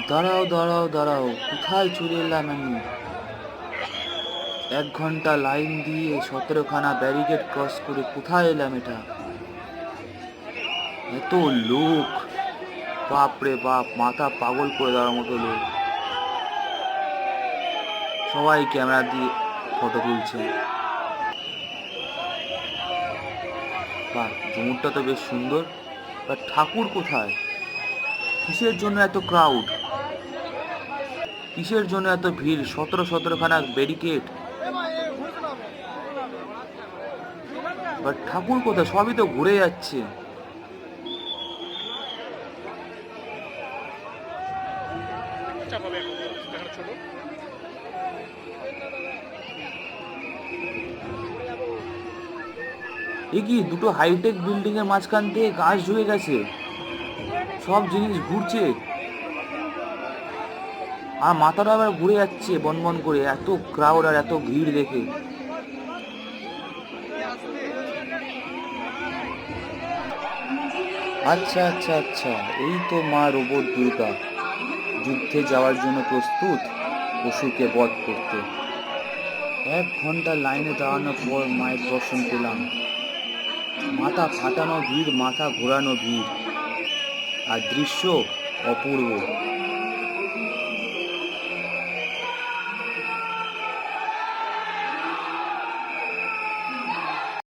দাঁড়াও দাঁড়াও দাঁড়াও, কোথায় চলে এলাম আমি? 1 ঘন্টা লাইন দিয়ে 17খানা ব্যারিকেড ক্রস করে কোথায় এলাম এটা? এত লোক! বাপ রে বাপ, মাথা পাগল করে দেওয়ার মতো লোক। সবাই ক্যামেরা দিয়ে ফটো তুলছে। বাহ, ঝুমুরটা তো বেশ সুন্দর। বাট ঠাকুর কোথায়? কিসের জন্য এত ক্রাউড? কিসের জন্য এত ভিড়? 17খানা ব্যারিকেড। বাট ঠাকুর কোথায়? সবই তো ঘুরে যাচ্ছে। এ কি, দুটো হাইটেক বিল্ডিং এর মাঝখান থেকে গাছ ঝুলে গেছে, সব জিনিস ঘুরছে, আর মাথাটা আবার ঘুরে যাচ্ছে বনবন করে, এত ক্রাউড আর এত ভিড় দেখে। আচ্ছা আচ্ছা আচ্ছা, এই তো মা রোবট দুর্গা যুদ্ধে যাওয়ার জন্য প্রস্তুত, অসুরকে বধ করতে। 1 ঘন্টা লাইনে দাঁড়ানোর পর মায়ের দর্শন পেলাম। মাথা ফাটানো ভিড়, মাথা ঘোরানো ভিড়, আর দৃশ্য অপূর্ব।